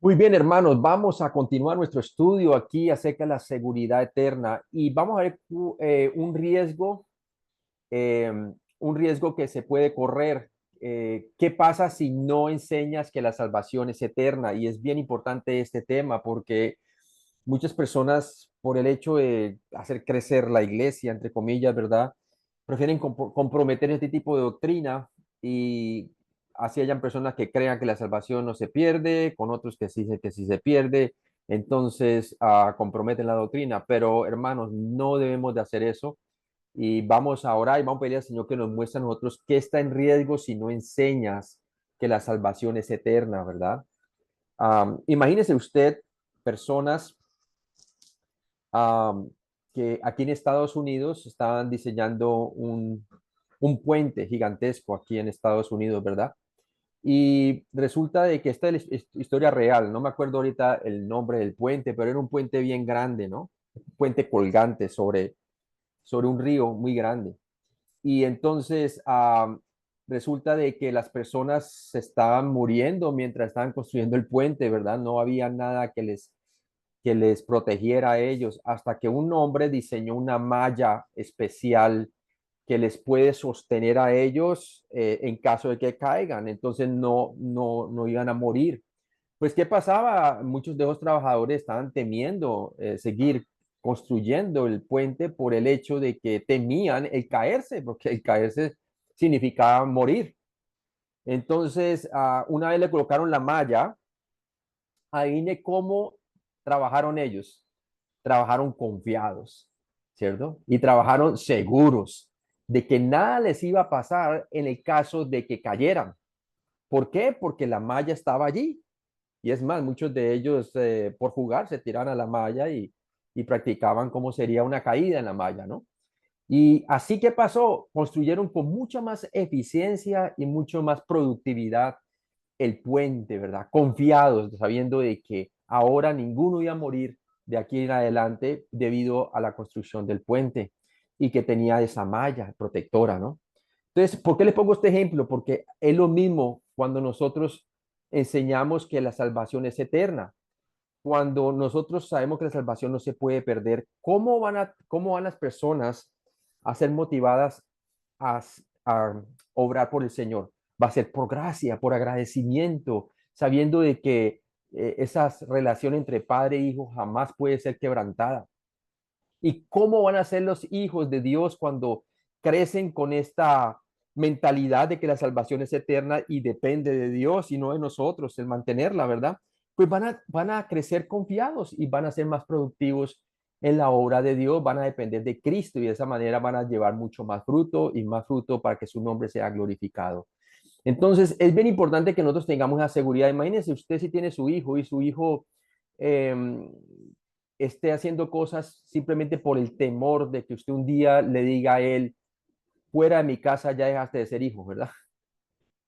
Muy bien, hermanos, vamos a continuar nuestro estudio aquí acerca de la seguridad eterna y vamos a ver eh, un riesgo que se puede correr. ¿Qué pasa si no enseñas que la salvación es eterna? Y es bien importante este tema porque muchas personas, por el hecho de hacer crecer la iglesia, entre comillas, ¿verdad? Prefieren comprometer este tipo de doctrina y así hayan personas que crean que la salvación no se pierde, con otros que sí se pierde, entonces comprometen la doctrina. Pero hermanos, no debemos de hacer eso y vamos a orar y vamos a pedir al Señor que nos muestre a nosotros qué está en riesgo si no enseñas que la salvación es eterna, ¿verdad? Imagínese usted personas um, que aquí en Estados Unidos estaban diseñando un puente gigantesco aquí en Estados Unidos, ¿verdad? Y resulta de que esta es historia real, no me acuerdo ahorita el nombre del puente, pero era un puente bien grande, ¿no? Un puente colgante sobre un río muy grande. Y entonces resulta de que las personas se estaban muriendo mientras estaban construyendo el puente, ¿verdad? No había nada que les protegiera a ellos, hasta que un hombre diseñó una malla especial que les puede sostener a ellos en caso de que caigan. Entonces no iban a morir. Pues, ¿qué pasaba? Muchos de los trabajadores estaban temiendo seguir construyendo el puente por el hecho de que temían el caerse, porque el caerse significaba morir. Entonces, una vez le colocaron la malla, adivine cómo trabajaron ellos. Trabajaron confiados, ¿cierto? Y trabajaron seguros de que nada les iba a pasar en el caso de que cayeran. ¿Por qué? Porque la malla estaba allí. Y es más, muchos de ellos por jugar se tiraban a la malla y practicaban cómo sería una caída en la malla, ¿no? Y así que pasó, construyeron con mucha más eficiencia y mucho más productividad el puente, ¿verdad? Confiados, sabiendo de que ahora ninguno iba a morir de aquí en adelante debido a la construcción del puente y que tenía esa malla protectora, ¿no? Entonces, ¿por qué les pongo este ejemplo? Porque es lo mismo cuando nosotros enseñamos que la salvación es eterna. Cuando nosotros sabemos que la salvación no se puede perder, cómo van las personas a ser motivadas a obrar por el Señor? Va a ser por gracia, por agradecimiento, sabiendo de que esa relación entre padre e hijo jamás puede ser quebrantada. ¿Y cómo van a ser los hijos de Dios cuando crecen con esta mentalidad de que la salvación es eterna y depende de Dios y no de nosotros el mantenerla, ¿verdad? Pues van a crecer confiados y van a ser más productivos en la obra de Dios, van a depender de Cristo y de esa manera van a llevar mucho más fruto y más fruto para que su nombre sea glorificado. Entonces, es bien importante que nosotros tengamos la seguridad. Imagínense usted si tiene su hijo y su hijo eh, esté haciendo cosas simplemente por el temor de que usted un día le diga a él, fuera de mi casa ya dejaste de ser hijo, ¿verdad?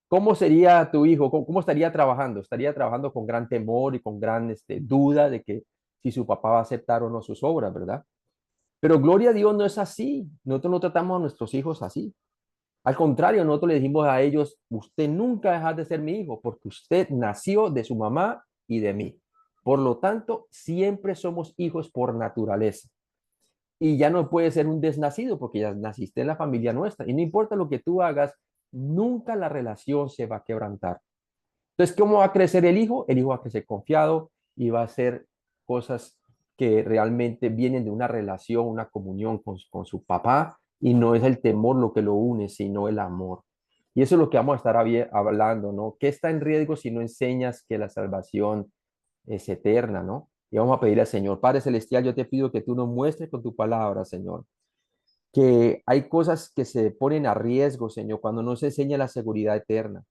¿Cómo sería tu hijo? ¿Cómo estaría trabajando? Estaría trabajando con gran temor y con gran duda de que si su papá va a aceptar o no sus obras, ¿verdad? Pero gloria a Dios no es así. Nosotros no tratamos a nuestros hijos así. Al contrario, nosotros le dijimos a ellos, usted nunca deja de ser mi hijo porque usted nació de su mamá y de mí. Por lo tanto, siempre somos hijos por naturaleza. Y ya no puede ser un desnacido porque ya naciste en la familia nuestra. Y no importa lo que tú hagas, nunca la relación se va a quebrantar. Entonces, ¿cómo va a crecer el hijo? El hijo va a crecer confiado y va a hacer cosas que realmente vienen de una relación, una comunión con su papá y no es el temor lo que lo une, sino el amor. Y eso es lo que vamos a estar hablando, ¿no? ¿Qué está en riesgo si no enseñas que la salvación es eterna, ¿no? Y vamos a pedir al Señor, Padre Celestial, yo te pido que tú nos muestres con tu palabra, Señor, que hay cosas que se ponen a riesgo, Señor, cuando no se enseña la seguridad eterna.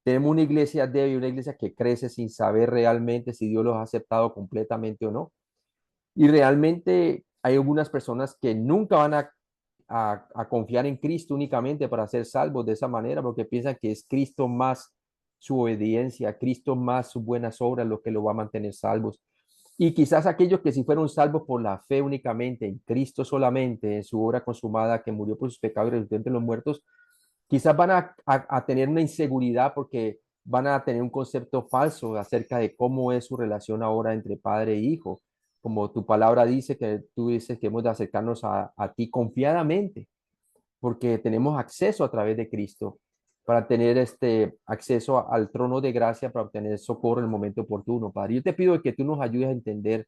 Tenemos una iglesia débil, una iglesia que crece sin saber realmente si Dios los ha aceptado completamente o no. Y realmente hay algunas personas que nunca van a confiar en Cristo únicamente para ser salvos de esa manera, porque piensan que es Cristo más su obediencia, Cristo más sus buenas obras lo que lo va a mantener salvos. Y quizás aquellos que si fueron salvos por la fe únicamente, en Cristo solamente, en su obra consumada, que murió por sus pecados y resucitó entre los muertos, quizás van a tener una inseguridad porque van a tener un concepto falso acerca de cómo es su relación ahora entre padre e hijo. Como tu palabra dice, que tú dices que hemos de acercarnos a ti confiadamente, porque tenemos acceso a través de Cristo para tener este acceso al trono de gracia para obtener socorro en el momento oportuno. Padre, yo te pido que tú nos ayudes a entender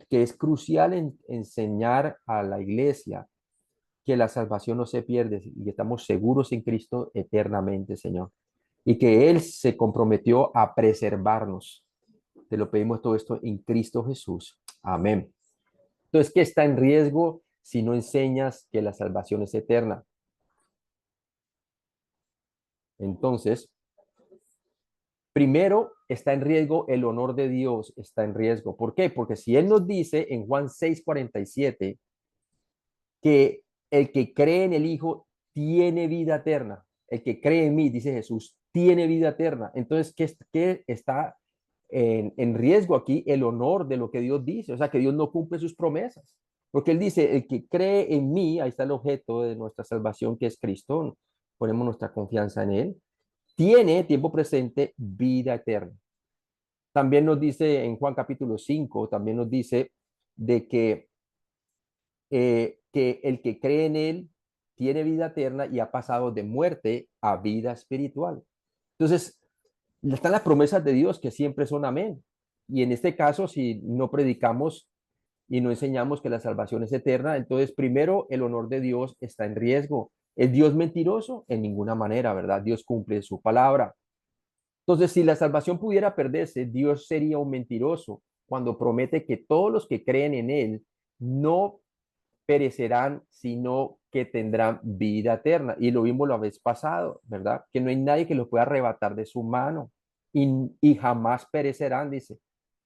que es crucial enseñar a la iglesia que la salvación no se pierde y que estamos seguros en Cristo eternamente, Señor. Y que Él se comprometió a preservarnos. Te lo pedimos todo esto en Cristo Jesús. Amén. Entonces, ¿qué está en riesgo si no enseñas que la salvación es eterna? Entonces, primero está en riesgo el honor de Dios, está en riesgo. ¿Por qué? Porque si Él nos dice en Juan 6:47 que el que cree en el Hijo tiene vida eterna, el que cree en mí, dice Jesús, tiene vida eterna. Entonces, ¿qué está en riesgo aquí? El honor de lo que Dios dice, o sea, que Dios no cumple sus promesas. Porque Él dice, el que cree en mí, ahí está el objeto de nuestra salvación, que es Cristo, ponemos nuestra confianza en Él, tiene tiempo presente vida eterna. También nos dice en Juan capítulo 5, también nos dice de que el que cree en él tiene vida eterna y ha pasado de muerte a vida espiritual. Entonces, están las promesas de Dios que siempre son amén. Y en este caso, si no predicamos y no enseñamos que la salvación es eterna, entonces primero el honor de Dios está en riesgo. ¿Es Dios mentiroso? En ninguna manera, ¿verdad? Dios cumple su palabra. Entonces, si la salvación pudiera perderse, Dios sería un mentiroso cuando promete que todos los que creen en Él no perecerán, sino que tendrán vida eterna. Y lo vimos la vez pasado, ¿verdad? Que no hay nadie que los pueda arrebatar de su mano y jamás perecerán, dice,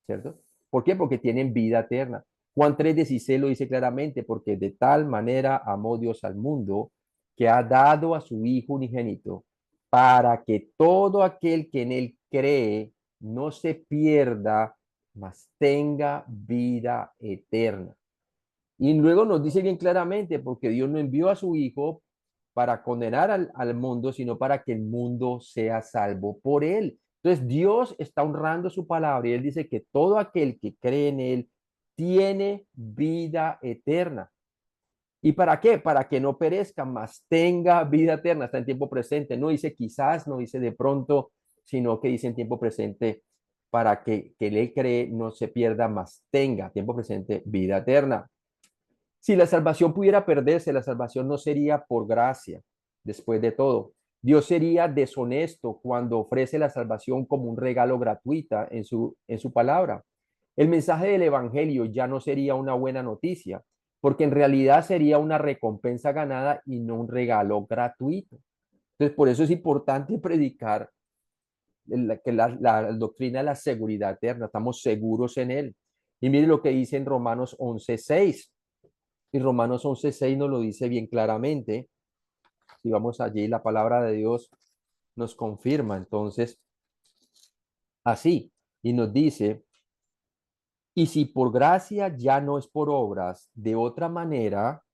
¿cierto? ¿Por qué? Porque tienen vida eterna. Juan 3:16 lo dice claramente, porque de tal manera amó Dios al mundo que ha dado a su Hijo unigénito para que todo aquel que en él cree no se pierda, mas tenga vida eterna. Y luego nos dice bien claramente, porque Dios no envió a su Hijo para condenar al mundo, sino para que el mundo sea salvo por él. Entonces Dios está honrando su palabra y él dice que todo aquel que cree en él tiene vida eterna. ¿Y para qué? Para que no perezca, mas tenga vida eterna. Está en tiempo presente. No dice quizás, no dice de pronto, sino que dice en tiempo presente para que le cree no se pierda, mas tenga tiempo presente vida eterna. Si la salvación pudiera perderse, la salvación no sería por gracia, después de todo. Dios sería deshonesto cuando ofrece la salvación como un regalo gratuita en su palabra. El mensaje del Evangelio ya no sería una buena noticia, porque en realidad sería una recompensa ganada y no un regalo gratuito. Entonces, por eso es importante predicar la doctrina de la seguridad eterna. Estamos seguros en él. Y mire lo que dice en Romanos 11:6. Y Romanos 11:6 nos lo dice bien claramente. Si vamos allí, la palabra de Dios nos confirma entonces así. Y nos dice, y si por gracia ya no es por obras, de otra manera,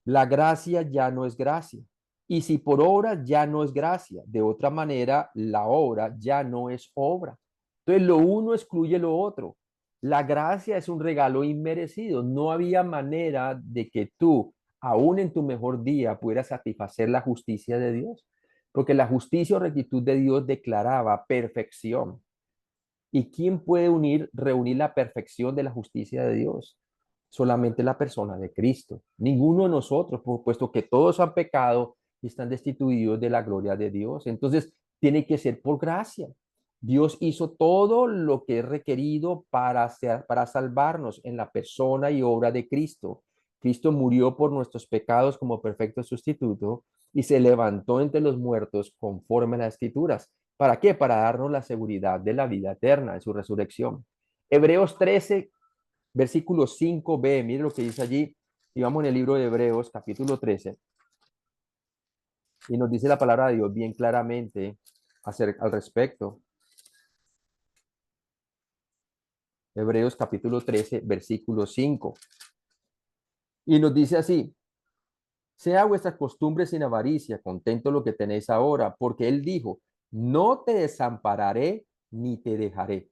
la gracia ya no es gracia. Y si por obras ya no es gracia, de otra manera, la obra ya no es obra. Entonces, lo uno excluye lo otro. La gracia es un regalo inmerecido. No había manera de que tú, aún en tu mejor día, pudieras satisfacer la justicia de Dios. Porque la justicia o rectitud de Dios declaraba perfección. ¿Y quién puede reunir la perfección de la justicia de Dios? Solamente la persona de Cristo. Ninguno de nosotros, puesto que todos han pecado y están destituidos de la gloria de Dios. Entonces, tiene que ser por gracia. Dios hizo todo lo que es requerido para salvarnos en la persona y obra de Cristo. Cristo murió por nuestros pecados como perfecto sustituto y se levantó entre los muertos conforme a las Escrituras. ¿Para qué? Para darnos la seguridad de la vida eterna en su resurrección. Hebreos 13, versículo 5b, mire lo que dice allí. Y vamos en el libro de Hebreos, capítulo 13, y nos dice la palabra de Dios bien claramente al respecto. Hebreos capítulo 13, versículo 5. Y nos dice así, sea vuestras costumbres sin avaricia, contento lo que tenéis ahora, porque él dijo, no te desampararé ni te dejaré.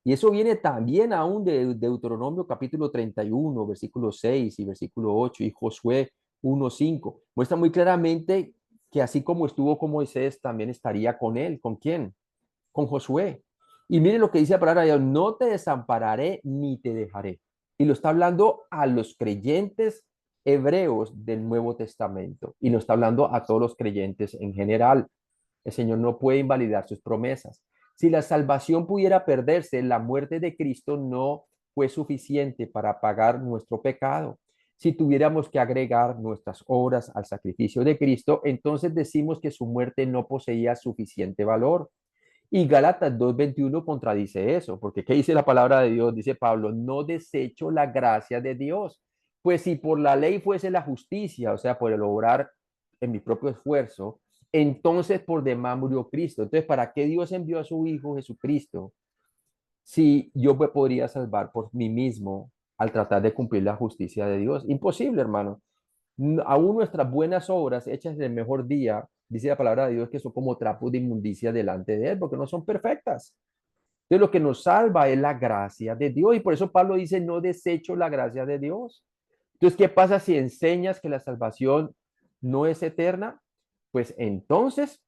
Y eso viene también aún de Deuteronomio capítulo 31 versículo 6 y versículo 8 y Josué 1:5. Muestra muy claramente que así como estuvo con Moisés, también estaría con él. ¿Con quién? Con Josué. Y mire lo que dice la palabra de Dios, no te desampararé ni te dejaré. Y lo está hablando a los creyentes hebreos del Nuevo Testamento. Y lo está hablando a todos los creyentes en general. El Señor no puede invalidar sus promesas. Si la salvación pudiera perderse, la muerte de Cristo no fue suficiente para pagar nuestro pecado. Si tuviéramos que agregar nuestras obras al sacrificio de Cristo, entonces decimos que su muerte no poseía suficiente valor. Y Gálatas 2:21 contradice eso, porque ¿qué dice la palabra de Dios? Dice Pablo, no desecho la gracia de Dios. Pues si por la ley fuese la justicia, o sea, por el obrar en mi propio esfuerzo, entonces por demás murió Cristo. Entonces, ¿para qué Dios envió a su Hijo Jesucristo si yo me podría salvar por mí mismo al tratar de cumplir la justicia de Dios? Imposible, hermano. Aún nuestras buenas obras hechas en el mejor día, dice la palabra de Dios, que son como trapos de inmundicia delante de Él, porque no son perfectas. Entonces, lo que nos salva es la gracia de Dios. Y por eso Pablo dice, no desecho la gracia de Dios. Entonces, ¿qué pasa si enseñas que la salvación no es eterna? Pues entonces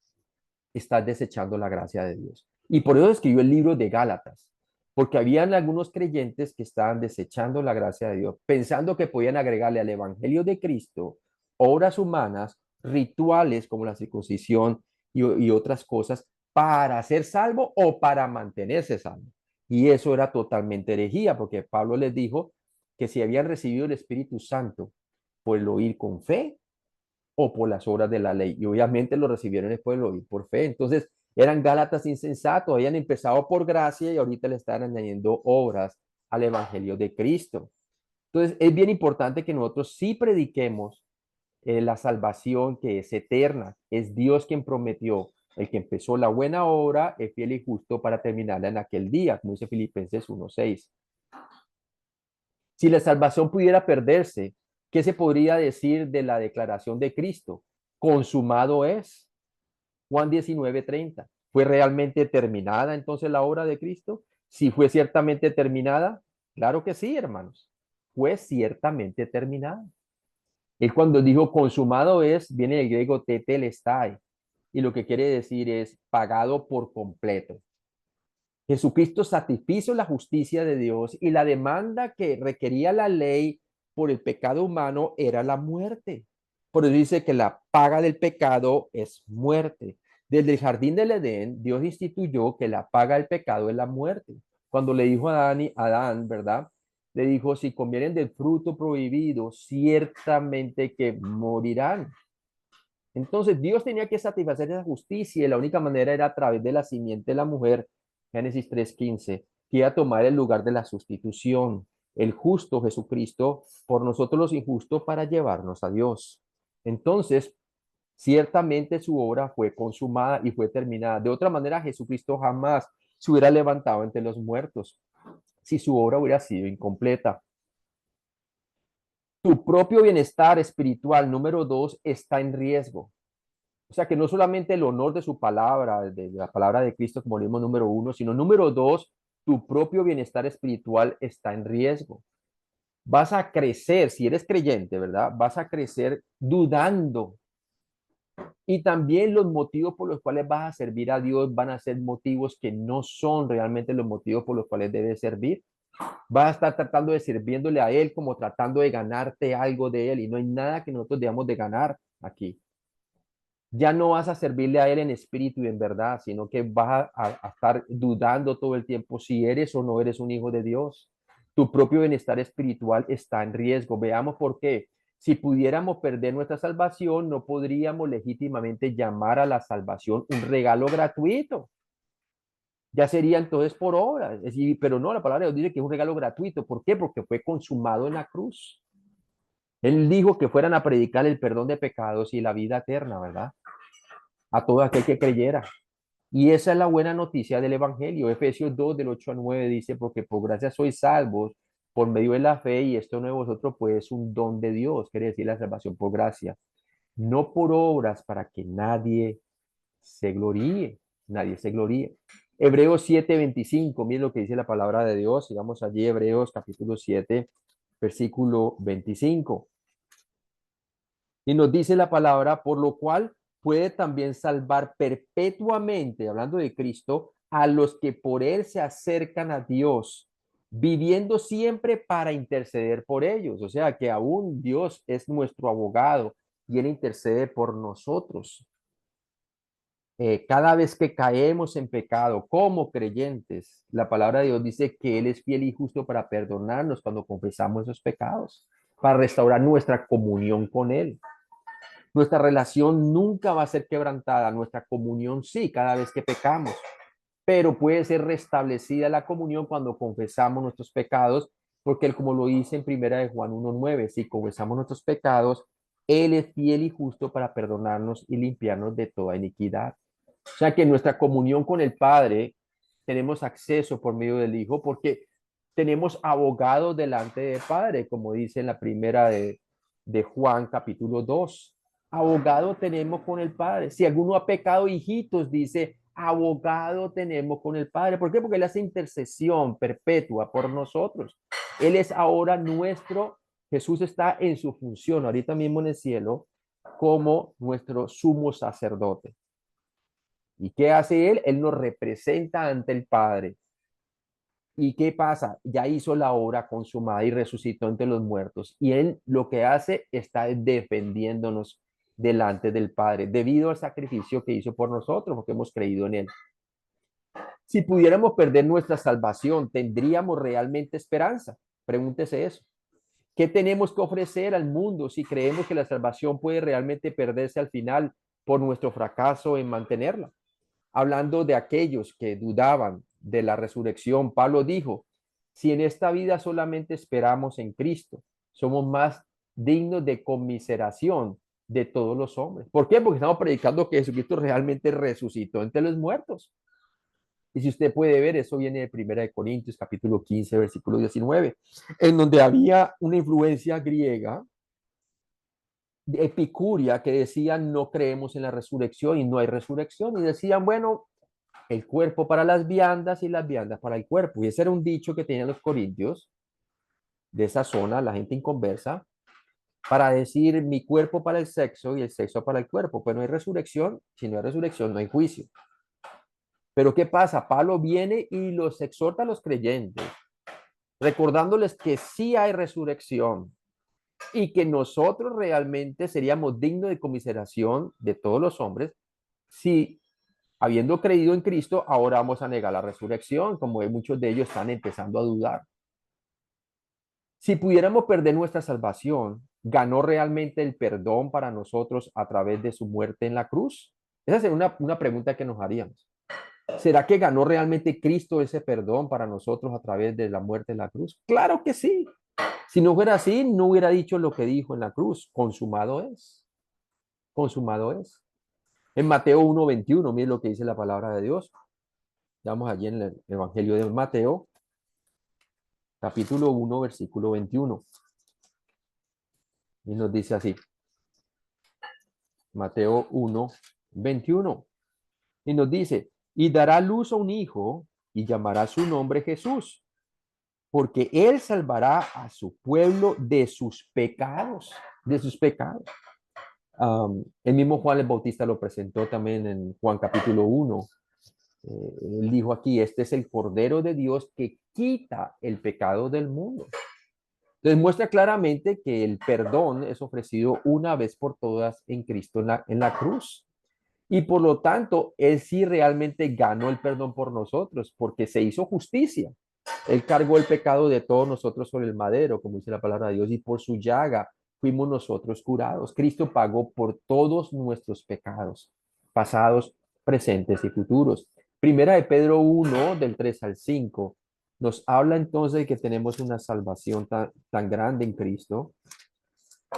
estás desechando la gracia de Dios. Y por eso escribió el libro de Gálatas, porque habían algunos creyentes que estaban desechando la gracia de Dios, pensando que podían agregarle al evangelio de Cristo obras humanas, rituales como la circuncisión y otras cosas para ser salvo o para mantenerse salvo. Y eso era totalmente herejía, porque Pablo les dijo que si habían recibido el Espíritu Santo por el oír con fe, o por las obras de la ley. Y obviamente lo recibieron después de oír por fe. Entonces, eran gálatas insensatos, habían empezado por gracia y ahorita le están añadiendo obras al evangelio de Cristo. Entonces, es bien importante que nosotros sí prediquemos la salvación que es eterna. Es Dios quien prometió. El que empezó la buena obra es fiel y justo para terminarla en aquel día, como dice Filipenses 1:6. Si la salvación pudiera perderse, ¿qué se podría decir de la declaración de Cristo? Consumado es. Juan 19:30. ¿Fue realmente terminada entonces la obra de Cristo? Si fue ciertamente terminada, claro que sí, hermanos. Fue ciertamente terminada. Él cuando dijo consumado es, viene del griego tetelestai, y lo que quiere decir es pagado por completo. Jesucristo satisfizo la justicia de Dios y la demanda que requería la ley por el pecado humano era la muerte. Por eso dice que la paga del pecado es muerte. Desde el jardín del Edén, Dios instituyó que la paga del pecado es la muerte. Cuando le dijo a Adán, ¿verdad? Le dijo, si comieren del fruto prohibido, ciertamente que morirán. Entonces Dios tenía que satisfacer esa justicia y la única manera era a través de la simiente de la mujer, Génesis 3:15, que iba a tomar el lugar de la sustitución, el justo Jesucristo por nosotros los injustos para llevarnos a Dios. Entonces, ciertamente su obra fue consumada y fue terminada. De otra manera, Jesucristo jamás se hubiera levantado entre los muertos si su obra hubiera sido incompleta. Tu propio bienestar espiritual, número 2, está en riesgo. O sea que no solamente el honor de su palabra, de la palabra de Cristo, como leímos número 1, sino número 2, tu propio bienestar espiritual está en riesgo. Vas a crecer, si eres creyente, ¿verdad? Vas a crecer dudando. Y también los motivos por los cuales vas a servir a Dios van a ser motivos que no son realmente los motivos por los cuales debes servir. Vas a estar tratando de sirviéndole a Él como tratando de ganarte algo de Él y no hay nada que nosotros debamos de ganar aquí. Ya no vas a servirle a Él en espíritu y en verdad, sino que vas a estar dudando todo el tiempo si eres o no eres un hijo de Dios. Tu propio bienestar espiritual está en riesgo. Veamos por qué. Si pudiéramos perder nuestra salvación, no podríamos legítimamente llamar a la salvación un regalo gratuito. Ya sería entonces por obra. Es decir, pero no, la palabra de Dios dice que es un regalo gratuito. ¿Por qué? Porque fue consumado en la cruz. Él dijo que fueran a predicar el perdón de pecados y la vida eterna, ¿verdad? A todo aquel que creyera. Y esa es la buena noticia del Evangelio. Efesios 2, del 8 al 9 dice, porque por gracia sois salvos por medio de la fe y esto no de vosotros, pues es un don de Dios, quiere decir la salvación por gracia, no por obras para que nadie se gloríe. nadie se gloríe. Hebreos 7:25, miren lo que dice la palabra de Dios. Y vamos allí, Hebreos capítulo 7, versículo 25. Y nos dice la palabra, por lo cual puede también salvar perpetuamente, hablando de Cristo, a los que por él se acercan a Dios, viviendo siempre para interceder por ellos. O sea que aún Dios es nuestro abogado y él intercede por nosotros. Cada vez que caemos en pecado como creyentes, la palabra de Dios dice que Él es fiel y justo para perdonarnos cuando confesamos esos pecados, para restaurar nuestra comunión con Él. Nuestra relación nunca va a ser quebrantada, nuestra comunión sí, cada vez que pecamos, pero puede ser restablecida la comunión cuando confesamos nuestros pecados, porque Él, como lo dice en primera de Juan 1:9, si confesamos nuestros pecados, Él es fiel y justo para perdonarnos y limpiarnos de toda iniquidad. O sea que en nuestra comunión con el Padre tenemos acceso por medio del Hijo porque tenemos abogados delante del Padre, como dice en la primera de Juan capítulo 2. Abogado tenemos con el Padre. Si alguno ha pecado, hijitos, dice, abogado tenemos con el Padre. ¿Por qué? Porque Él hace intercesión perpetua por nosotros. Él es ahora nuestro, Jesús está en su función, ahorita mismo en el cielo, como nuestro sumo sacerdote. ¿Y qué hace él? Él nos representa ante el Padre. ¿Y qué pasa? Ya hizo la obra consumada y resucitó entre los muertos. Y él lo que hace está defendiéndonos delante del Padre, debido al sacrificio que hizo por nosotros, porque hemos creído en él. Si pudiéramos perder nuestra salvación, ¿tendríamos realmente esperanza? Pregúntese eso. ¿Qué tenemos que ofrecer al mundo si creemos que la salvación puede realmente perderse al final por nuestro fracaso en mantenerla? Hablando de aquellos que dudaban de la resurrección, Pablo dijo, si en esta vida solamente esperamos en Cristo, somos más dignos de conmiseración de todos los hombres. ¿Por qué? Porque estamos predicando que Jesucristo realmente resucitó entre los muertos. Y si usted puede ver, eso viene de Primera de Corintios, capítulo 15, versículo 19, en donde había una influencia griega de epicuria que decían no creemos en la resurrección y no hay resurrección. Y decían, bueno, el cuerpo para las viandas y las viandas para el cuerpo. Y ese era un dicho que tenían los corintios de esa zona, la gente inconversa, para decir mi cuerpo para el sexo y el sexo para el cuerpo. Pues no hay resurrección, si no hay resurrección no hay juicio. Pero ¿qué pasa? Pablo viene y los exhorta a los creyentes, recordándoles que sí hay resurrección y que nosotros realmente seríamos dignos de conmiseración de todos los hombres si habiendo creído en Cristo, ahora vamos a negar la resurrección, como muchos de ellos están empezando a dudar. Si pudiéramos perder nuestra salvación, ¿ganó realmente el perdón para nosotros a través de su muerte en la cruz? Esa sería una pregunta que nos haríamos. ¿Será que ganó realmente Cristo ese perdón para nosotros a través de la muerte en la cruz? Claro que sí. Si no fuera así, no hubiera dicho lo que dijo en la cruz. Consumado es. Consumado es. En Mateo 1:21, miren lo que dice la palabra de Dios. Estamos allí en el Evangelio de Mateo, capítulo 1, versículo 21. Y nos dice así, Mateo 1:21. Y nos dice, y dará luz a un hijo y llamará su nombre Jesús, porque él salvará a su pueblo de sus pecados, de sus pecados. El mismo Juan el Bautista lo presentó también en Juan capítulo 1. Él dijo aquí, este es el Cordero de Dios que quita el pecado del mundo. Entonces muestra claramente que el perdón es ofrecido una vez por todas en Cristo en la cruz. Y por lo tanto, Él sí realmente ganó el perdón por nosotros, porque se hizo justicia. Él cargó el pecado de todos nosotros sobre el madero, como dice la palabra de Dios, y por su llaga fuimos nosotros curados. Cristo pagó por todos nuestros pecados, pasados, presentes y futuros. Primera de Pedro 1, del 3 al 5, nos habla entonces de que tenemos una salvación tan grande en Cristo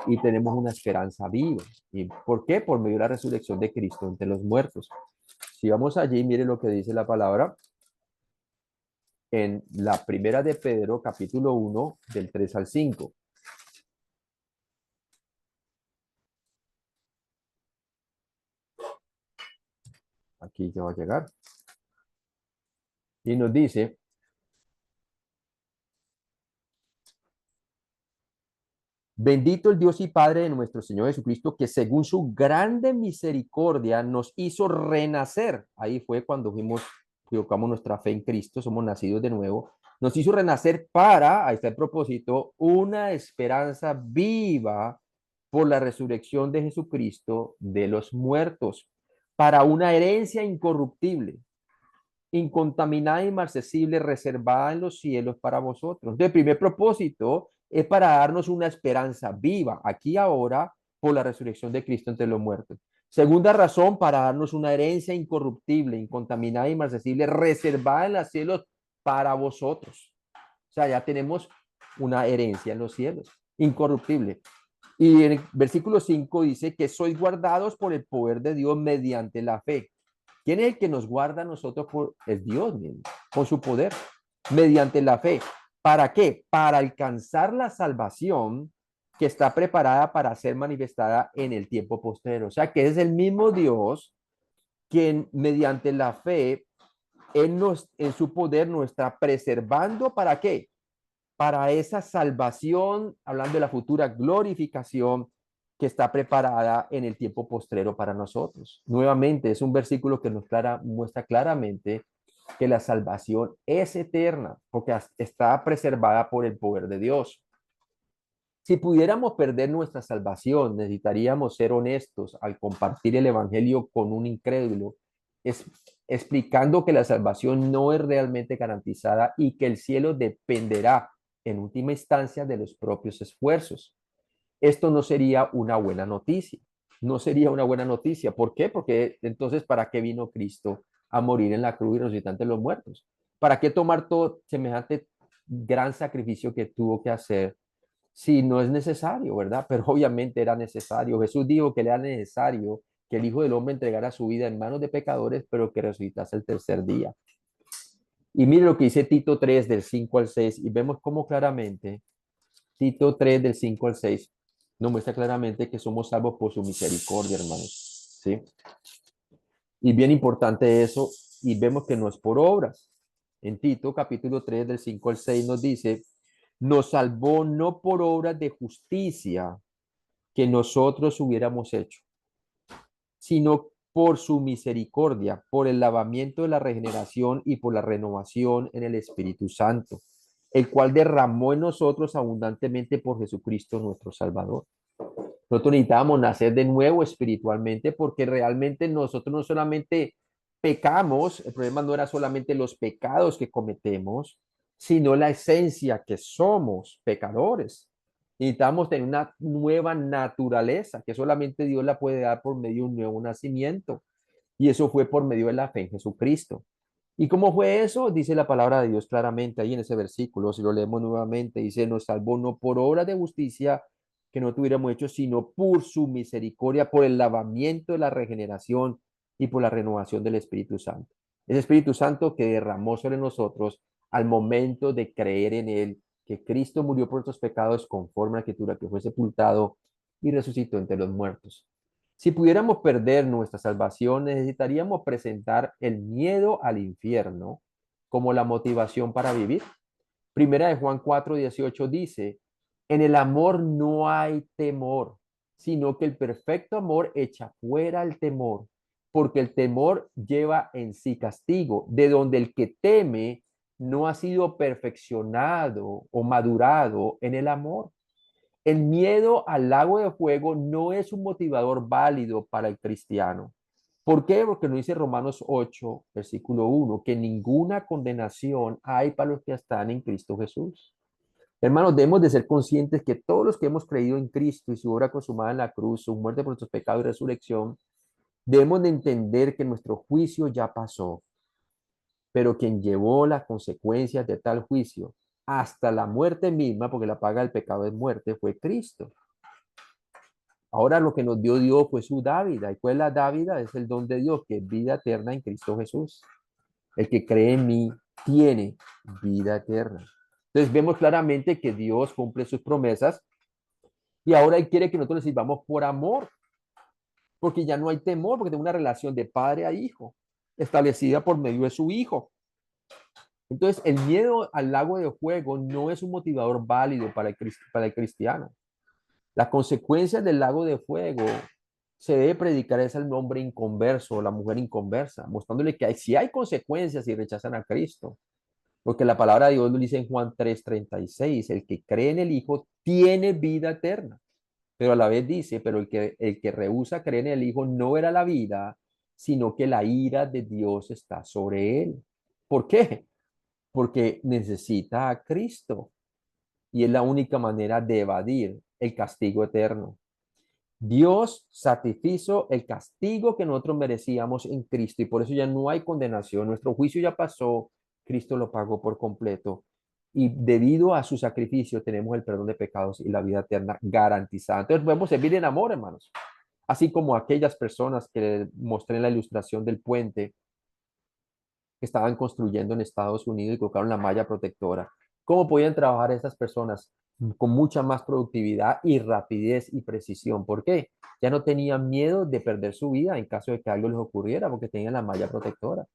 y tenemos una esperanza viva. ¿Y por qué? Por medio de la resurrección de Cristo entre los muertos. Si vamos allí, mire lo que dice la palabra en la primera de Pedro, capítulo 1, del 3 al 5. Aquí aquí ya va a llegar. Y nos dice, bendito el Dios y Padre de nuestro Señor Jesucristo, que según su grande misericordia nos hizo renacer. Ahí fue cuando colocamos nuestra fe en Cristo, somos nacidos de nuevo. Nos hizo renacer para, ahí está el propósito, una esperanza viva por la resurrección de Jesucristo de los muertos, para una herencia incorruptible, incontaminada y inmarcesible, reservada en los cielos para vosotros. El primer propósito es para darnos una esperanza viva, aquí ahora, por la resurrección de Cristo entre los muertos. Segunda razón, para darnos una herencia incorruptible, incontaminada y inmarcesible, reservada en los cielos para vosotros. O sea, ya tenemos una herencia en los cielos, incorruptible. Y en el versículo 5 dice que sois guardados por el poder de Dios mediante la fe. ¿Quién es el que nos guarda a nosotros? Es Dios mismo, con su poder, mediante la fe. ¿Para qué? Para alcanzar la salvación que está preparada para ser manifestada en el tiempo posterior. O sea, que es el mismo Dios quien mediante la fe en su poder nos está preservando. ¿Para qué? Para esa salvación, hablando de la futura glorificación que está preparada en el tiempo postrero para nosotros. Nuevamente, es un versículo que muestra claramente que la salvación es eterna, porque está preservada por el poder de Dios. Si pudiéramos perder nuestra salvación, necesitaríamos ser honestos al compartir el Evangelio con un incrédulo, es, explicando que la salvación no es realmente garantizada y que el cielo dependerá en última instancia de los propios esfuerzos. Esto no sería una buena noticia. No sería una buena noticia. ¿Por qué? Porque entonces, ¿para qué vino Cristo a morir en la cruz y resucitar ante los muertos? ¿Para qué tomar todo semejante gran sacrificio que tuvo que hacer si no es necesario, verdad? Pero obviamente era necesario. Jesús dijo que era necesario que el Hijo del Hombre entregara su vida en manos de pecadores, pero que resucitase el tercer día. Y mire lo que dice Tito 3 del 5 al 6 y vemos cómo claramente Tito 3 del 5 al 6 nos muestra claramente que somos salvos por su misericordia, hermanos. ¿Sí? Y bien importante eso, y vemos que no es por obras. En Tito capítulo 3 del 5 al 6 nos dice, nos salvó no por obras de justicia que nosotros hubiéramos hecho, sino por su misericordia, por el lavamiento de la regeneración y por la renovación en el Espíritu Santo, el cual derramó en nosotros abundantemente por Jesucristo nuestro Salvador. Nosotros necesitábamos nacer de nuevo espiritualmente porque realmente nosotros no solamente pecamos, el problema no era solamente los pecados que cometemos, sino la esencia que somos pecadores. Necesitamos tener una nueva naturaleza que solamente Dios la puede dar por medio de un nuevo nacimiento. Y eso fue por medio de la fe en Jesucristo. ¿Y cómo fue eso? Dice la palabra de Dios claramente ahí en ese versículo. Si lo leemos nuevamente, dice, nos salvó no por obra de justicia que no tuviéramos hecho, sino por su misericordia, por el lavamiento de la regeneración y por la renovación del Espíritu Santo. Ese Espíritu Santo que derramó sobre nosotros al momento de creer en Él, que Cristo murió por nuestros pecados conforme a la Escritura, que fue sepultado y resucitó entre los muertos. Si pudiéramos perder nuestra salvación, necesitaríamos presentar el miedo al infierno como la motivación para vivir. Primera de Juan 4:18 dice, en el amor no hay temor, sino que el perfecto amor echa fuera el temor, porque el temor lleva en sí castigo, de donde el que teme no ha sido perfeccionado o madurado en el amor. El miedo al lago de fuego no es un motivador válido para el cristiano. ¿Por qué? Porque nos dice Romanos 8, versículo 1, que ninguna condenación hay para los que están en Cristo Jesús. Hermanos, debemos de ser conscientes que todos los que hemos creído en Cristo y su obra consumada en la cruz, su muerte por nuestros pecados y resurrección, debemos de entender que nuestro juicio ya pasó, pero quien llevó las consecuencias de tal juicio hasta la muerte misma, porque la paga del pecado es muerte, fue Cristo. Ahora lo que nos dio Dios fue su dávida. ¿Y cuál es la dávida? Es el don de Dios, que es vida eterna en Cristo Jesús. El que cree en mí tiene vida eterna. Entonces vemos claramente que Dios cumple sus promesas y ahora Él quiere que nosotros le sirvamos por amor, porque ya no hay temor, porque tenemos una relación de padre a hijo. establecida por medio de su Hijo. Entonces, el miedo al lago de fuego no es un motivador válido para el cristiano. La consecuencia del lago de fuego se debe predicar es al hombre inconverso o la mujer inconversa, mostrándole que si hay consecuencias si rechazan a Cristo. Porque la palabra de Dios lo dice en Juan 3:36, el que cree en el Hijo tiene vida eterna. Pero a la vez dice, pero el que rehúsa creer en el Hijo no verá la vida, sino que la ira de Dios está sobre él. ¿Por qué? Porque necesita a Cristo y es la única manera de evadir el castigo eterno. Dios satisfizo el castigo que nosotros merecíamos en Cristo y por eso ya no hay condenación. Nuestro juicio ya pasó, Cristo lo pagó por completo y debido a su sacrificio tenemos el perdón de pecados y la vida eterna garantizada. Entonces podemos servir en amor, hermanos. Así como aquellas personas que mostré en la ilustración del puente que estaban construyendo en Estados Unidos y colocaron la malla protectora. ¿Cómo podían trabajar esas personas? Con mucha más productividad y rapidez y precisión. ¿Por qué? Ya no tenían miedo de perder su vida en caso de que algo les ocurriera porque tenían la malla protectora.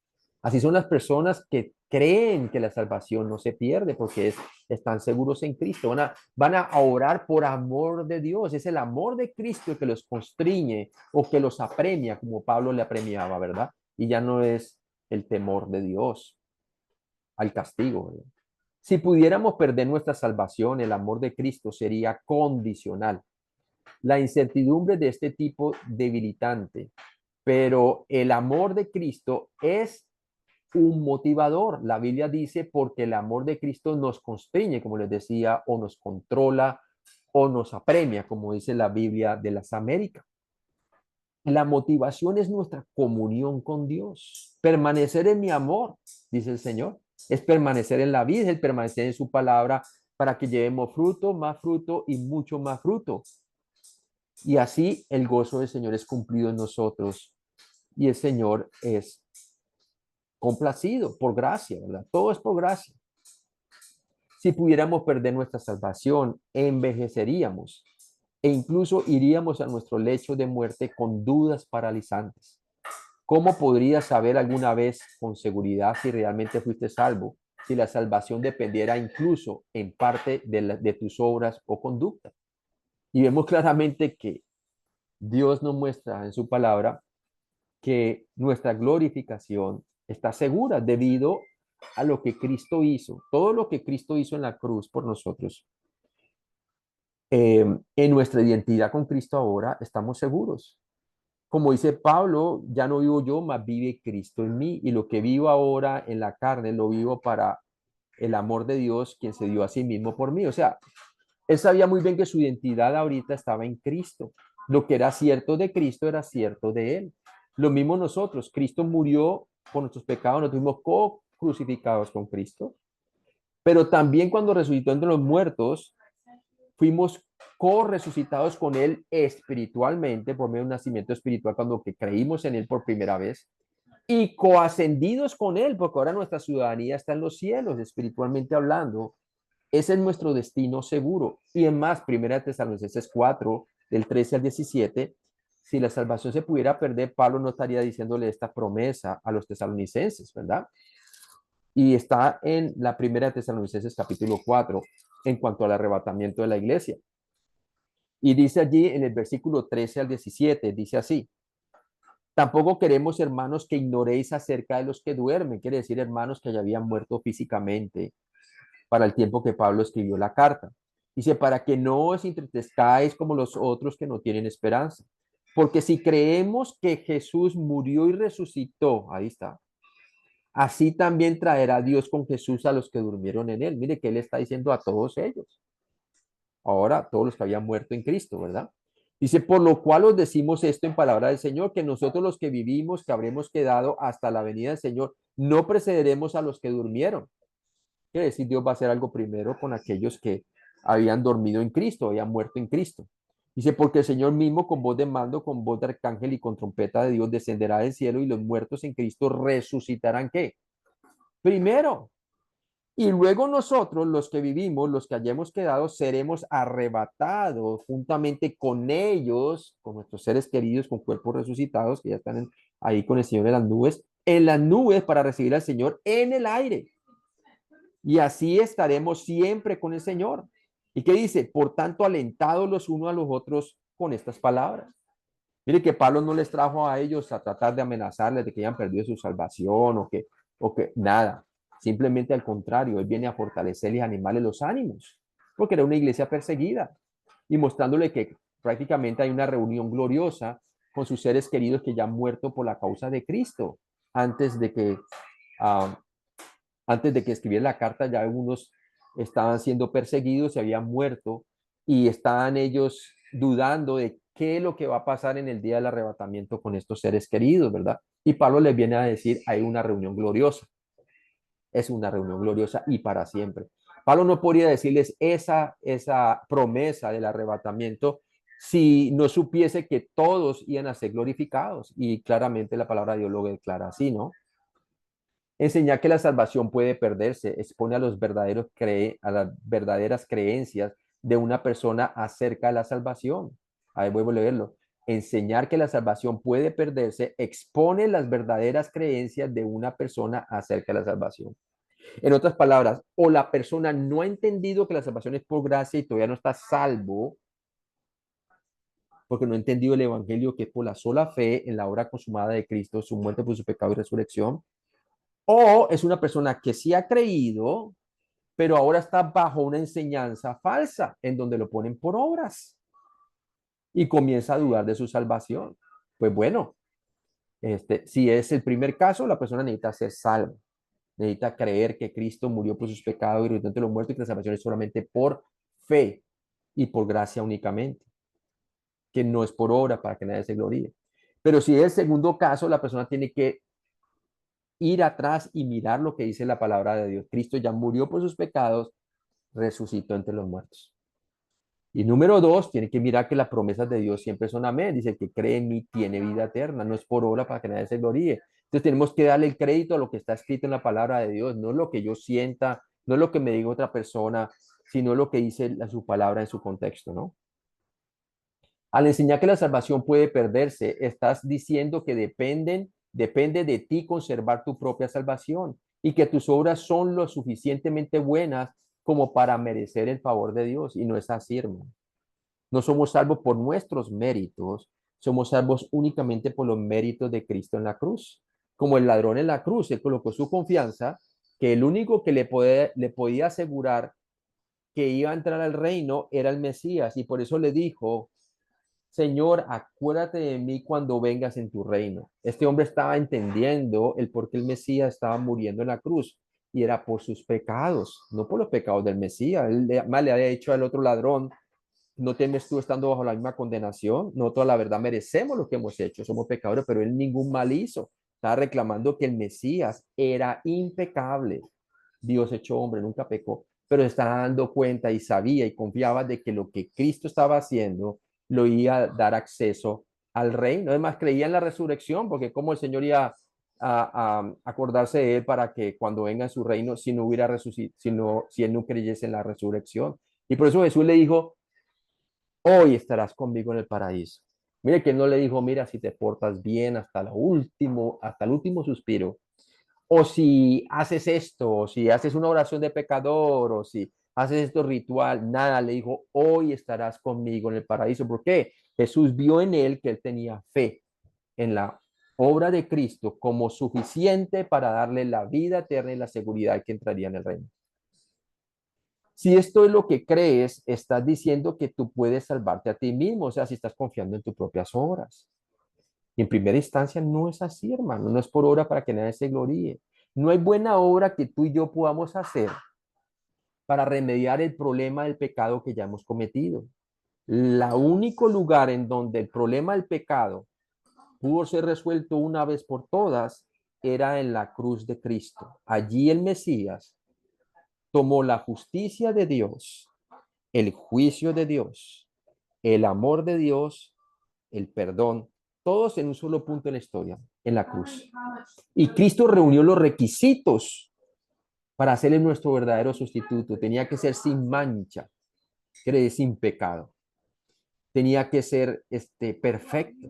Así son las personas que creen que la salvación no se pierde porque están seguros en Cristo. Van a orar por amor de Dios. Es el amor de Cristo el que los constriñe o que los apremia, como Pablo le apremiaba, ¿verdad? Y ya no es el temor de Dios al castigo, ¿verdad? Si pudiéramos perder nuestra salvación, el amor de Cristo sería condicional. La incertidumbre de este tipo debilitante, pero el amor de Cristo es un motivador. La Biblia dice porque el amor de Cristo nos constriñe, como les decía, o nos controla o nos apremia, como dice la Biblia de las Américas. La motivación es nuestra comunión con Dios. Permanecer en mi amor, dice el Señor, es permanecer en la vida, es el permanecer en su palabra para que llevemos fruto y mucho más fruto. Y así el gozo del Señor es cumplido en nosotros y el Señor es complacido por gracia, ¿verdad? Todo es por gracia. Si pudiéramos perder nuestra salvación, envejeceríamos e incluso iríamos a nuestro lecho de muerte con dudas paralizantes. ¿Cómo podrías saber alguna vez con seguridad si realmente fuiste salvo, si la salvación dependiera incluso en parte de tus obras o conducta? Y vemos claramente que Dios nos muestra en su palabra que nuestra glorificación está segura debido a lo que Cristo hizo, todo lo que Cristo hizo en la cruz por nosotros. En nuestra identidad con Cristo ahora estamos seguros. Como dice Pablo, ya no vivo yo, mas vive Cristo en mí. Y lo que vivo ahora en la carne, lo vivo para el amor de Dios, quien se dio a sí mismo por mí. O sea, él sabía muy bien que su identidad ahorita estaba en Cristo. Lo que era cierto de Cristo era cierto de él. Lo mismo nosotros. Cristo murió por nuestros pecados, nos tuvimos co-crucificados con Cristo. Pero también cuando resucitó entre los muertos, fuimos co-resucitados con Él espiritualmente por medio de un nacimiento espiritual cuando que creímos en Él por primera vez y coascendidos con Él porque ahora nuestra ciudadanía está en los cielos, espiritualmente hablando. Ese es nuestro destino seguro. Y en más, Primera Tesalonicenses 4, del 13 al 17, si la salvación se pudiera perder, Pablo no estaría diciéndole esta promesa a los tesalonicenses, ¿verdad? Y está en la Primera Tesalonicenses capítulo 4 en cuanto al arrebatamiento de la iglesia. Y dice allí en el versículo 13 al 17, dice así: tampoco queremos, hermanos, que ignoréis acerca de los que duermen, quiere decir, hermanos, que ya habían muerto físicamente para el tiempo que Pablo escribió la carta. Dice, para que no os entristezcáis como los otros que no tienen esperanza. Porque si creemos que Jesús murió y resucitó, ahí está, así también traerá Dios con Jesús a los que durmieron en él. Mire que él está diciendo a todos ellos. Ahora, todos los que habían muerto en Cristo, ¿verdad? Dice, por lo cual os decimos esto en palabra del Señor, que nosotros los que vivimos, que habremos quedado hasta la venida del Señor, no precederemos a los que durmieron. Quiere decir, Dios va a hacer algo primero con aquellos que habían dormido en Cristo, habían muerto en Cristo. Dice, porque el Señor mismo con voz de mando, con voz de arcángel y con trompeta de Dios descenderá del cielo y los muertos en Cristo resucitarán, ¿qué? Primero. Y luego nosotros, los que vivimos, los que hayamos quedado, seremos arrebatados juntamente con ellos, con nuestros seres queridos, con cuerpos resucitados, que ya están ahí con el Señor en las nubes, en las nubes para recibir al Señor en el aire. Y así estaremos siempre con el Señor. ¿Y qué dice? Por tanto, alentados los unos a los otros con estas palabras. Mire que Pablo no les trajo a ellos a tratar de amenazarles de que hayan perdido su salvación o que nada. Simplemente al contrario, él viene a fortalecerles y animarles los ánimos, porque era una iglesia perseguida y mostrándole que prácticamente hay una reunión gloriosa con sus seres queridos que ya han muerto por la causa de Cristo. Antes de que, uh, antes de que escribiera la carta, ya algunos estaban siendo perseguidos, se habían muerto y estaban ellos dudando de qué es lo que va a pasar en el día del arrebatamiento con estos seres queridos, ¿verdad? Y Pablo les viene a decir, hay una reunión gloriosa, es una reunión gloriosa y para siempre. Pablo no podría decirles esa promesa del arrebatamiento si no supiese que todos iban a ser glorificados. Y claramente la palabra de Dios lo declara así, ¿no? Enseñar que la salvación puede perderse, expone a a las verdaderas creencias de una persona acerca de la salvación. Ahí vuelvo a leerlo. Enseñar que la salvación puede perderse expone las verdaderas creencias de una persona acerca de la salvación. En otras palabras, o la persona no ha entendido que la salvación es por gracia y todavía no está salvo, porque no ha entendido el evangelio que es por la sola fe en la obra consumada de Cristo, su muerte por su pecado y resurrección, o es una persona que sí ha creído, pero ahora está bajo una enseñanza falsa en donde lo ponen por obras y comienza a dudar de su salvación. Pues bueno, si es el primer caso, la persona necesita ser salva, necesita creer que Cristo murió por sus pecados y resucitó entre los muertos y que la salvación es solamente por fe y por gracia únicamente, que no es por obra para que nadie se gloríe. Pero si es el segundo caso, la persona tiene que ir atrás y mirar lo que dice la palabra de Dios. Cristo ya murió por sus pecados, resucitó entre los muertos. Y número dos, tiene que mirar que las promesas de Dios siempre son amén. Dice, el que cree en mí tiene vida eterna, no es por obra para que nadie se gloríe. Entonces tenemos que darle el crédito a lo que está escrito en la palabra de Dios, no lo que yo sienta, no lo que me diga otra persona, sino lo que dice su palabra en su contexto, ¿no? Al enseñar que la salvación puede perderse, estás diciendo que depende de ti conservar tu propia salvación y que tus obras son lo suficientemente buenas como para merecer el favor de Dios. Y no es así, hermano. No somos salvos por nuestros méritos, somos salvos únicamente por los méritos de Cristo en la cruz. Como el ladrón en la cruz, él colocó su confianza que el único que le podía asegurar que iba a entrar al reino era el Mesías y por eso le dijo, Señor, acuérdate de mí cuando vengas en tu reino. Este hombre estaba entendiendo el por qué el Mesías estaba muriendo en la cruz y era por sus pecados, no por los pecados del Mesías. Más le había dicho al otro ladrón, no temes tú estando bajo la misma condenación. Nosotros la verdad merecemos lo que hemos hecho, somos pecadores, pero él ningún mal hizo. Estaba reclamando que el Mesías era impecable. Dios hecho hombre, nunca pecó, pero estaba dando cuenta y sabía y confiaba de que lo que Cristo estaba haciendo lo iba a dar acceso al reino. Además, creía en la resurrección, porque como el Señor iba a acordarse de él para que cuando venga en su reino, si no hubiera resucitado, si él no creyese en la resurrección. Y por eso Jesús le dijo, hoy estarás conmigo en el paraíso. Mire que no le dijo, mira, si te portas bien hasta el último suspiro, o si haces esto, o si haces una oración de pecador, o si haces esto ritual, nada, le dijo, hoy estarás conmigo en el paraíso. ¿Por qué? Jesús vio en él que él tenía fe en la obra de Cristo como suficiente para darle la vida eterna y la seguridad que entraría en el reino. Si esto es lo que crees, estás diciendo que tú puedes salvarte a ti mismo, o sea, si estás confiando en tus propias obras. Y en primera instancia no es así, hermano, no es por obra para que nadie se gloríe. No hay buena obra que tú y yo podamos hacer para remediar el problema del pecado que ya hemos cometido. El único lugar en donde el problema del pecado pudo ser resuelto una vez por todas era en la cruz de Cristo. Allí el Mesías tomó la justicia de Dios, el juicio de Dios, el amor de Dios, el perdón, todos en un solo punto en la historia, en la cruz. Y Cristo reunió los requisitos para hacerle nuestro verdadero sustituto. Tenía que ser sin mancha, quiere decir sin pecado. Tenía que ser perfecto,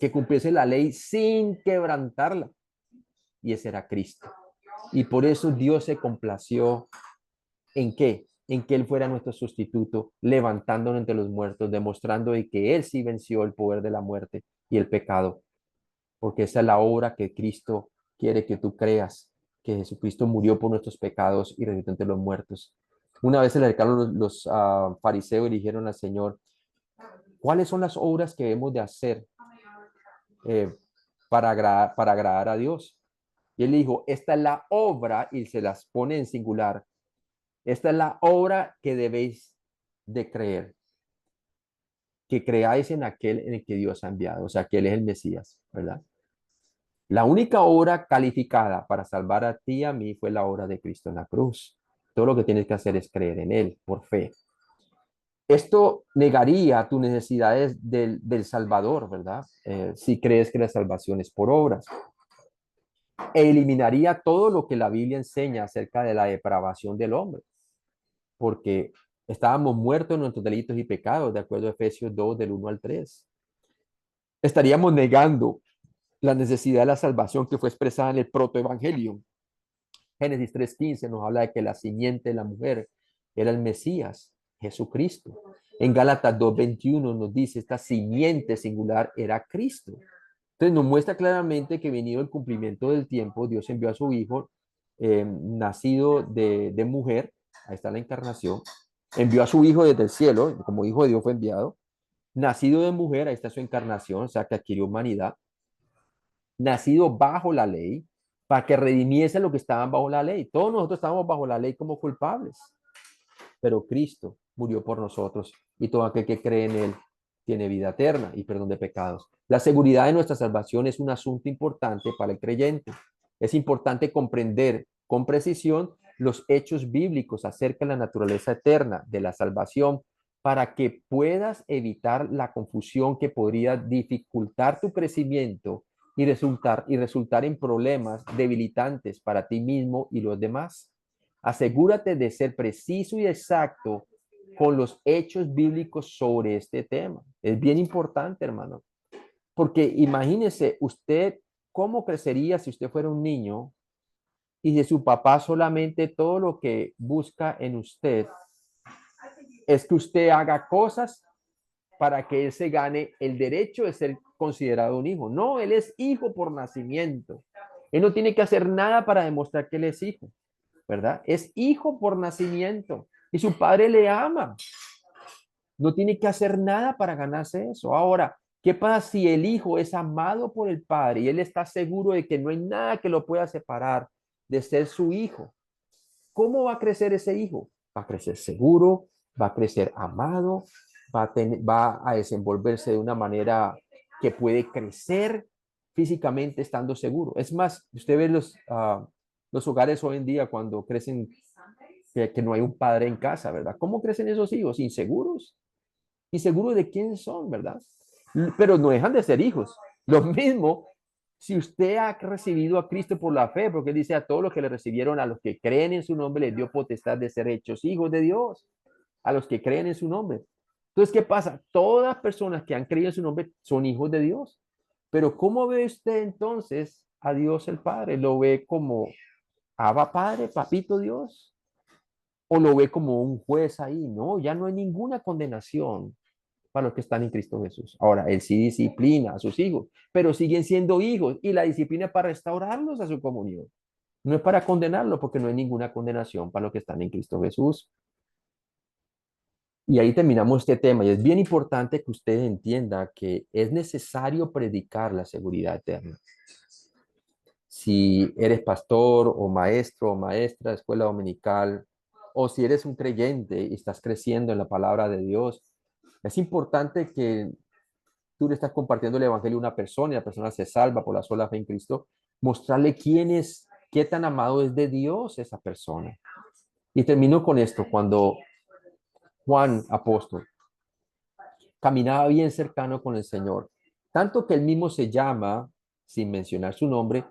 que cumpliese la ley sin quebrantarla. y ese era Cristo. Y por eso Dios se complació ¿en qué? En que Él fuera nuestro sustituto, levantándonos entre los muertos, demostrando de que Él sí venció el poder de la muerte y el pecado, porque esa es la obra que Cristo quiere que tú creas, que Jesucristo murió por nuestros pecados y resucitó entre los muertos. Una vez se le acercaron los fariseos y le dijeron al Señor, ¿cuáles son las obras que debemos de hacer eh, para agradar a Dios? Y él dijo, esta es la obra, y se las pone en singular, esta es la obra que debéis de creer, que creáis en aquel en el que Dios ha enviado, o sea, que Él es el Mesías, ¿verdad? La única obra calificada para salvar a ti y a mí fue la obra de Cristo en la cruz. Todo lo que tienes que hacer es creer en Él por fe. Esto negaría tus necesidades del Salvador, ¿verdad? Si crees que la salvación es por obras. E eliminaría todo lo que la Biblia enseña acerca de la depravación del hombre, porque estábamos muertos en nuestros delitos y pecados, de acuerdo a Efesios 2, del 1 al 3. Estaríamos negando la necesidad de la salvación que fue expresada en el protoevangelio. Génesis 3:15 nos habla de que la simiente de la mujer era el Mesías, Jesucristo. En Gálatas 2:21 nos dice esta simiente singular era Cristo. Entonces nos muestra claramente que venido el cumplimiento del tiempo, Dios envió a su Hijo, nacido de mujer, ahí está la encarnación, envió a su Hijo desde el cielo, como Hijo de Dios fue enviado, nacido de mujer, ahí está su encarnación, o sea, que adquirió humanidad, nacido bajo la ley, para que redimiese lo que estaban bajo la ley. Todos nosotros estábamos bajo la ley como culpables, pero Cristo murió por nosotros y todo aquel que cree en Él tiene vida eterna y perdón de pecados. La seguridad de nuestra salvación es un asunto importante para el creyente. Es importante comprender con precisión los hechos bíblicos acerca de la naturaleza eterna de la salvación para que puedas evitar la confusión que podría dificultar tu crecimiento y resultar en problemas debilitantes para ti mismo y los demás. Asegúrate de ser preciso y exacto con los hechos bíblicos sobre este tema. Es bien importante, hermano, porque imagínese usted cómo crecería si usted fuera un niño y de su papá solamente todo lo que busca en usted es que usted haga cosas para que él se gane el derecho de ser considerado un hijo. No, él es hijo por nacimiento. Él no tiene que hacer nada para demostrar que él es hijo, ¿verdad? Es hijo por nacimiento y su padre le ama. No tiene que hacer nada para ganarse eso. Ahora, ¿qué pasa si el hijo es amado por el padre y él está seguro de que no hay nada que lo pueda separar de ser su hijo? ¿Cómo va a crecer ese hijo? Va a crecer seguro, va a crecer amado, va a desenvolverse de una manera que puede crecer físicamente estando seguro. Es más, usted ve los hogares hoy en día cuando crecen que no hay un padre en casa, ¿verdad? ¿Cómo crecen esos hijos? Inseguros. Inseguros de quién son, ¿verdad? Pero no dejan de ser hijos. Lo mismo si usted ha recibido a Cristo por la fe, porque él dice a todos los que le recibieron, a los que creen en su nombre, les dio potestad de ser hechos hijos de Dios, a los que creen en su nombre. Entonces, ¿qué pasa? Todas las personas que han creído en su nombre son hijos de Dios. Pero ¿cómo ve usted entonces a Dios el Padre? ¿Lo ve como Abba Padre, Papito Dios? ¿O lo ve como un juez ahí? No, ya no hay ninguna condenación para los que están en Cristo Jesús. Ahora, Él sí disciplina a sus hijos, pero siguen siendo hijos y la disciplina es para restaurarlos a su comunión. No es para condenarlos porque no hay ninguna condenación para los que están en Cristo Jesús. Y ahí terminamos este tema y es bien importante que usted entienda que es necesario predicar la seguridad eterna. Si eres pastor o maestro o maestra de escuela dominical, o si eres un creyente y estás creciendo en la palabra de Dios, es importante que tú le estás compartiendo el evangelio a una persona y la persona se salva por la sola fe en Cristo, mostrarle quién es, qué tan amado es de Dios esa persona. Y termino con esto, cuando Juan, apóstol, caminaba bien cercano con el Señor, tanto que él mismo se llama, sin mencionar su nombre,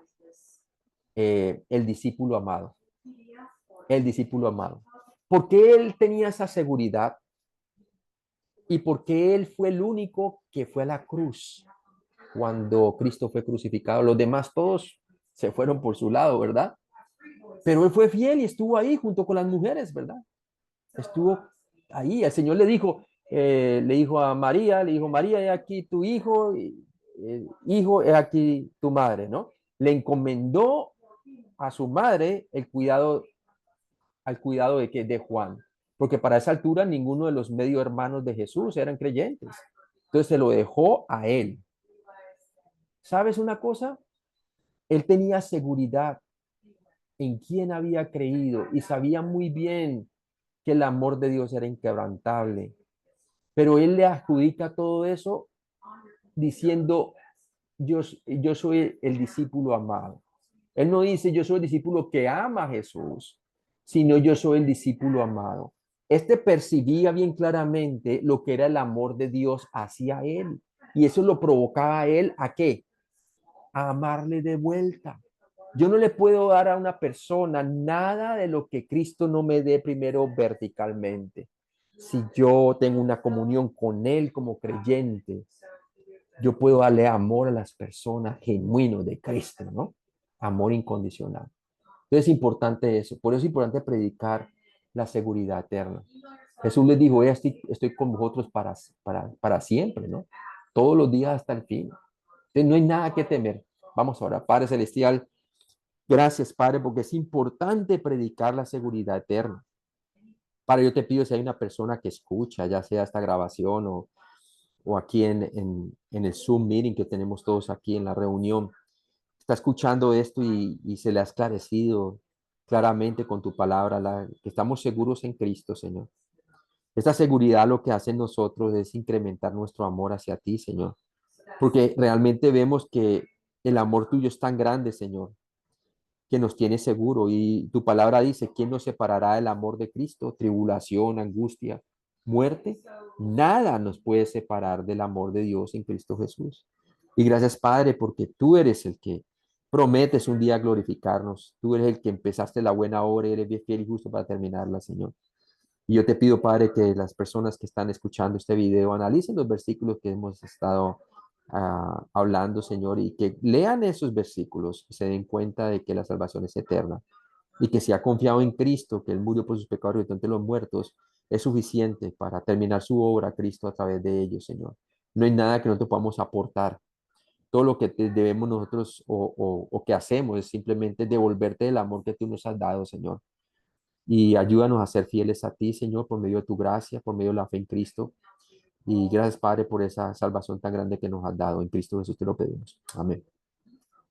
el discípulo amado, el discípulo amado. Porque él tenía esa seguridad y porque él fue el único que fue a la cruz cuando Cristo fue crucificado. Los demás todos se fueron por su lado, ¿verdad? Pero él fue fiel y estuvo ahí junto con las mujeres, ¿verdad? Estuvo ahí. El Señor le dijo a María, le dijo, María, he aquí tu hijo, y, hijo, he aquí tu madre, ¿no? Le encomendó a su madre el cuidado, al cuidado de Juan, porque para esa altura ninguno de los medio hermanos de Jesús eran creyentes. Entonces se lo dejó a él. ¿Sabes una cosa? Él tenía seguridad en quién había creído y sabía muy bien que el amor de Dios era inquebrantable. Pero él le adjudica todo eso diciendo, yo soy el discípulo amado. Él no dice, yo soy el discípulo que ama a Jesús, sino yo soy el discípulo amado. Este percibía bien claramente lo que era el amor de Dios hacia él. Y eso lo provocaba a él ¿a qué? A amarle de vuelta. Yo no le puedo dar a una persona nada de lo que Cristo no me dé primero verticalmente. Si yo tengo una comunión con Él como creyente, yo puedo darle amor a las personas genuino de Cristo, ¿no? Amor incondicional. Entonces es importante eso. Por eso es importante predicar la seguridad eterna. Jesús les dijo, estoy con vosotros para siempre, ¿no? Todos los días hasta el fin. Entonces no hay nada que temer. Vamos ahora, Padre Celestial. Gracias, Padre, porque es importante predicar la seguridad eterna. Padre, yo te pido si hay una persona que escucha, ya sea esta grabación o aquí en el Zoom meeting que tenemos todos aquí en la reunión, está escuchando esto y se le ha esclarecido claramente con tu palabra, que estamos seguros en Cristo, Señor. Esta seguridad lo que hace en nosotros es incrementar nuestro amor hacia ti, Señor, porque realmente vemos que el amor tuyo es tan grande, Señor, que nos tiene seguro. Y tu palabra dice, ¿quién nos separará del amor de Cristo? Tribulación, angustia, muerte. Nada nos puede separar del amor de Dios en Cristo Jesús. Y gracias, Padre, porque tú eres el que prometes un día glorificarnos. Tú eres el que empezaste la buena obra y eres bien fiel y justo para terminarla, Señor. Y yo te pido, Padre, que las personas que están escuchando este video analicen los versículos que hemos estado hablando, Señor, y que lean esos versículos, y se den cuenta de que la salvación es eterna y que si ha confiado en Cristo, que Él murió por sus pecados y entre los muertos, es suficiente para terminar su obra, Cristo, a través de ellos, Señor. No hay nada que nosotros podamos aportar. Todo lo que te debemos nosotros o que hacemos es simplemente devolverte el amor que tú nos has dado, Señor. Y ayúdanos a ser fieles a ti, Señor, por medio de tu gracia, por medio de la fe en Cristo. Y gracias, Padre, por esa salvación tan grande que nos has dado. En Cristo Jesús te lo pedimos. Amén.